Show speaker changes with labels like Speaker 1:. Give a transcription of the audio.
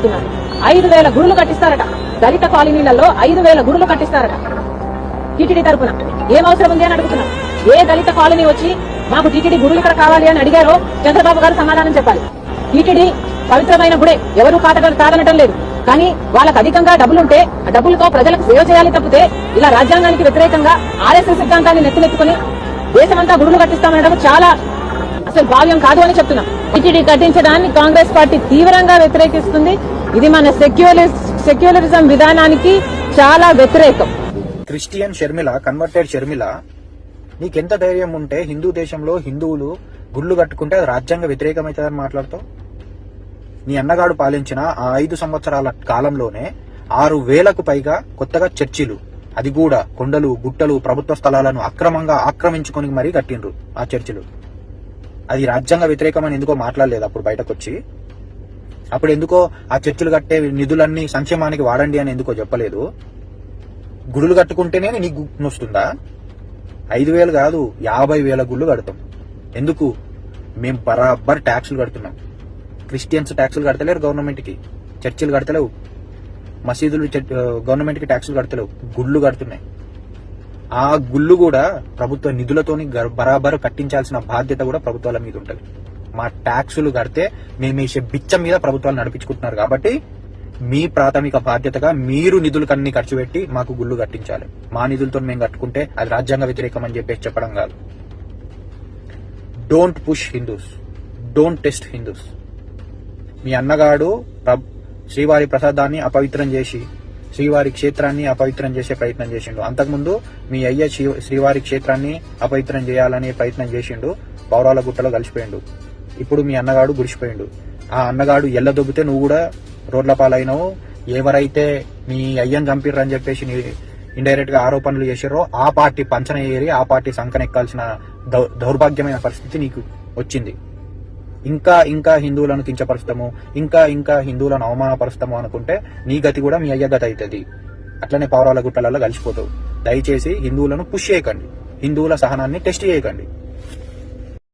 Speaker 1: చెప్తున్నాను. 5,000 గుడులు కట్టిస్తారట. దళిత కాలనీలలో 5,000 గుడులు కట్టిస్తారట టీటీడీ తరఫున. ఏం అవసరం ఉంది అని అడుగుతున్నాం. ఏ దళిత కాలనీ వచ్చి మాకు టీటీడీ గుడులు ఇక్కడ కావాలి అని అడిగారో చంద్రబాబు గారు సమాధానం చెప్పాలి. టీటీడీ పవిత్రమైన గుడే, ఎవరూ కాదనటం లేదు. కానీ వాళ్ళకు అధికంగా డబ్బులుంటే ఆ డబ్బులతో ప్రజలకు సేవ చేయాలి తప్పితే ఇలా రాజ్యాంగానికి వ్యతిరేకంగా ఆర్ఎస్ఎస్ సిద్ధాంతాన్ని నెత్తినెత్తుకుని దేశమంతా గుడులు కట్టిస్తామనడం చాలా అసలు భావ్యం కాదు అని చెప్తున్నాం. టీటీడీ కట్టించడాన్ని కాంగ్రెస్ పార్టీ తీవ్రంగా వ్యతిరేకిస్తుంది. ఇది మన సెక్యులరిజం విధానానికి చాలా వ్యతిరేకం.
Speaker 2: క్రిస్టియన్ షర్మిల, కన్వర్టెడ్ షర్మిల, నీకెంత ధైర్యం ఉంటే హిందూ దేశంలో హిందువులు గుళ్ళు కట్టుకుంటే అది రాజ్యాంగ వ్యతిరేకమవుతుందని మాట్లాడుతావు? నీ అన్నగాడు పాలించిన ఆ 5 సంవత్సరాల కాలంలోనే 6,000కు పైగా కొత్తగా చర్చిలు, అది కూడా కొండలు గుట్టలు ప్రభుత్వ స్థలాలను అక్రమంగా ఆక్రమించుకొని మరీ కట్టిండ్రు ఆ చర్చిలు. అది రాజ్యాంగ వ్యతిరేకమని ఎందుకో మాట్లాడలేదు అప్పుడు బయటకు వచ్చి. అప్పుడు ఎందుకో ఆ చర్చిలు కట్టే నిధులన్నీ సంక్షేమానికి వాడండి అని ఎందుకో చెప్పలేదు. గుడులు కట్టుకుంటేనే నీకు నొస్తుందా? 5,000 కాదు 50,000 గుళ్ళు కడతాం. ఎందుకు? మేము బరాబర్ ట్యాక్సులు కడుతున్నాం. క్రిస్టియన్స్ ట్యాక్సులు కడతలేరు గవర్నమెంట్ కి, చర్చిలు కడతలేవు, మసీదులు గవర్నమెంట్ కి ట్యాక్సులు కడతలేవు, గుళ్ళు కడుతున్నాయి. ఆ గుళ్ళు కూడా ప్రభుత్వ నిధులతోని బరాబర్ కట్టించాల్సిన బాధ్యత కూడా ప్రభుత్వాల మీద ఉంటుంది. మా ట్యాక్సులు కడితే మేము వేసే బిచ్చం మీద ప్రభుత్వాలు నడిపించుకుంటున్నారు కాబట్టి మీ ప్రాథమిక బాధ్యతగా మీరు నిధులకన్నీ ఖర్చు పెట్టి మాకు గుళ్ళు కట్టించాలి. మా నిధులతో మేము కట్టుకుంటే అది రాజ్యాంగ వ్యతిరేకం అని చెప్పేసి చెప్పడం కాదు. Don't push Hindus, don't test Hindus. మీ అన్నగాడు శ్రీవారి ప్రసాదాన్ని అపవిత్రం చేసి శ్రీవారి క్షేత్రాన్ని అపవిత్రం చేసే ప్రయత్నం చేసిండు. అంతకుముందు మీ అయ్య శ్రీవారి క్షేత్రాన్ని అపవిత్రం చేయాలనే ప్రయత్నం చేసిండు, పౌరాల గుట్టలో కలిసిపోయిండు. ఇప్పుడు మీ అన్నగాడు గుడిసిపోయిండు. ఆ అన్నగాడు ఎల్ల దొబ్బితే నువ్వు కూడా రోడ్ల పాలైనవు. ఎవరైతే మీ అయ్యని చంపిర్రని చెప్పేసి ఇండైరెక్ట్ గా ఆరోపణలు చేసారో ఆ పార్టీ పంచన ఏరి ఆ పార్టీ సంకనెక్కాల్సిన దౌర్భాగ్యమైన పరిస్థితి నీకు వచ్చింది. ఇంకా హిందువులను కించపరుస్తాము, ఇంకా హిందువులను అవమానపరుస్తాము అనుకుంటే నీ గతి కూడా మీ అయ్య గతి అవుతుంది. అట్లనే పౌరాల గుట్టలలో కలిసిపోతావు. దయచేసి హిందువులను పుష్ చేయకండి, హిందువుల సహనాన్ని టెస్ట్ చేయకండి.